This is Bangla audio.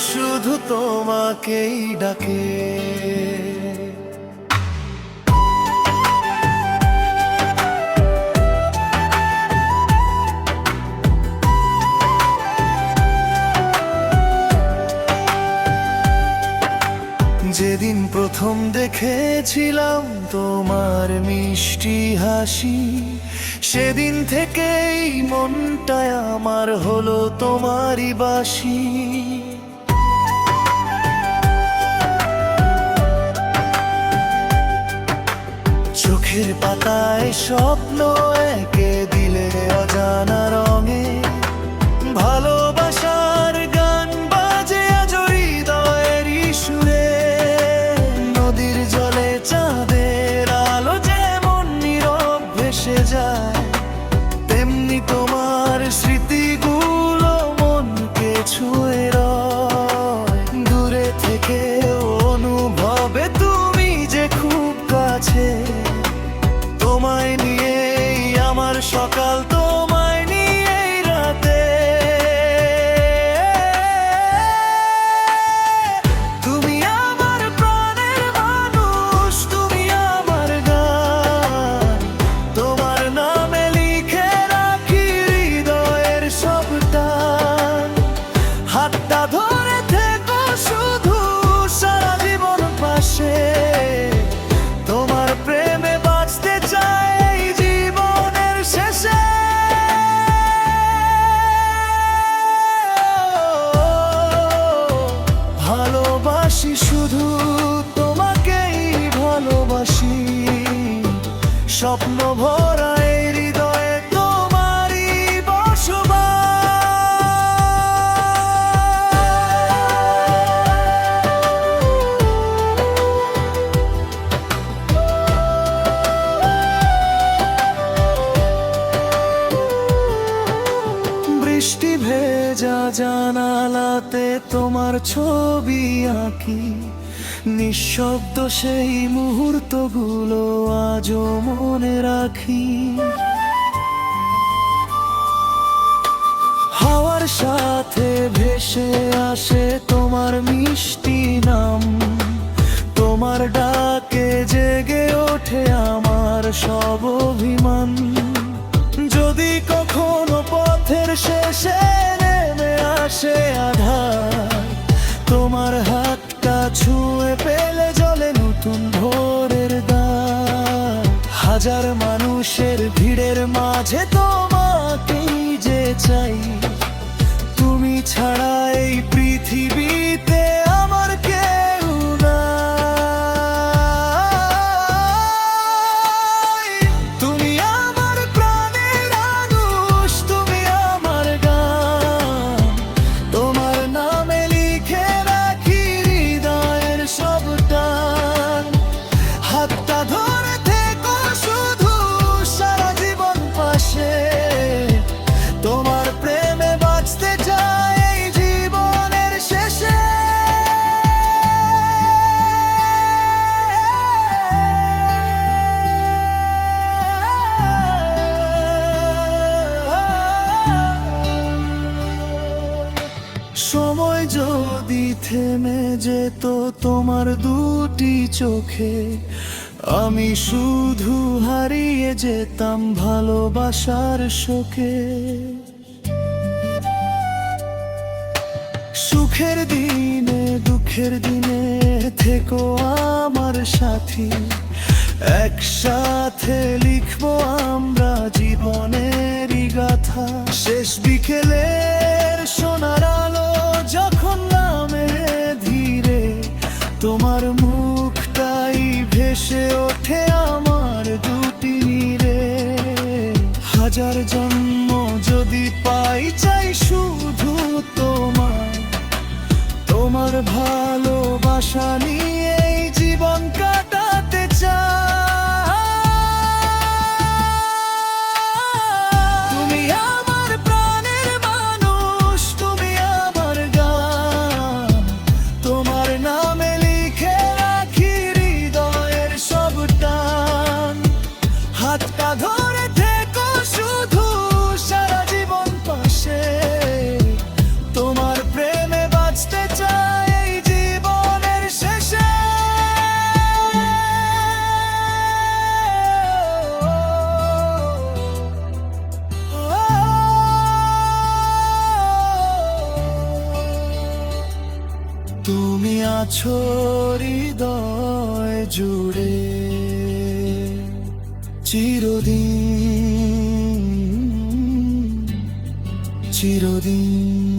শুধু তোমাকেই ডাকে। যেদিন প্রথম দেখেছিলাম তোমার মিষ্টি হাসি, সেদিন থেকেই মনটায় আমার হলো তোমারই বাসি। চোখের পাতায় স্বপ্ন এঁকে দিলে অজানা রঙে, ভালোবাসার গান বাজে আজ হৃদয়েরই সুরে। নদীর জলে চাঁদের আলো যেমন নীরব ভেসে যায়, তেমনি তোমার স্মৃতিগুলো মনকে ছুঁয়ে রয়। দূরে থেকে অনুভবে তুমি যে খুব কাছে, তোমায় নিয়েই আমার সকাল, তোমায় নিয়েই রাতে। তুমি আমার প্রাণের মানুষ, তুমি আমার গান, তোমার নামে লিখে রাখি হৃদয়ের সব টান। হাতটা ধরে থেকো শুধু সারা জীবন পাশে, তোমার প্রেমে বাঁচতে চাই এই জীবনের শেষে। ভালোবাসি শুধু তোমাকেই ভালোবাসি, স্বপ্ন ভরা এই হৃদয়ে তোমারই বসবাস। বৃষ্টি ভেজা জানালাতে তোমার ছবি আঁকি, নিঃশব্দ সেই মুহূর্তগুলো আজও মনে রাখি। হাওয়ার সাথে ভেসে আসে তোমার মিষ্টি নাম, তোমার ডাকে জেগে ওঠে আমার সব অভিমান। যদি কখনো পথের শেষে নেমে আসে আধার, তোমার হাতটা ছুঁয়ে পেলে জ্বলে নতুন ভোরের দ্বার। হাজার মানুষের ভিড়ের মাঝে তোমাকেই যে চাই, তুমি ছাড়া এই পৃথিবীতে আমার কেউ নাই। তুমি আমার প্রাণের মানুষ, তুমি আমার গান, তোমার নামে লিখে রাখি হৃদয়ের সব টান। হাতটা ধরে থেকো শুধু সারা জীবন পাশে, তোমার প্রেমে বাঁচতে চাই এই জীবনের শেষে। সময় যদি থেমে যেত তোমার দুটি চোখে, আমি শুধু হারিয়ে যেতাম ভালোবাসার শোকে। সুখের দিনে দুঃখের দিনে থেকো আমার সাথী, একসাথে লিখবো আমরা জীবনেরই গাথা। শেষ বিকেলের সোনার আলো যখন নামে ধীরে, তোমার মুখটাই ভেসে ওঠে আমার দুটি নীরে। হাজার জন্ম যদি পাই চাই শুধু তোমায়, তোমার ভালোবাসা নিয়ে জীবন কাটাতে চাই। তুমি আমার প্রাণের মানুষ, তুমি আমার গান, তোমার নামে লিখে রাখি হৃদয়ের সব টান। হাতটা ধরে থেকো শুধু সারা জীবন পাশে, তোমার প্রেমে বাঁচতে চাই। আছো হৃদয় জুড়ে চিরদিন চিরদিন।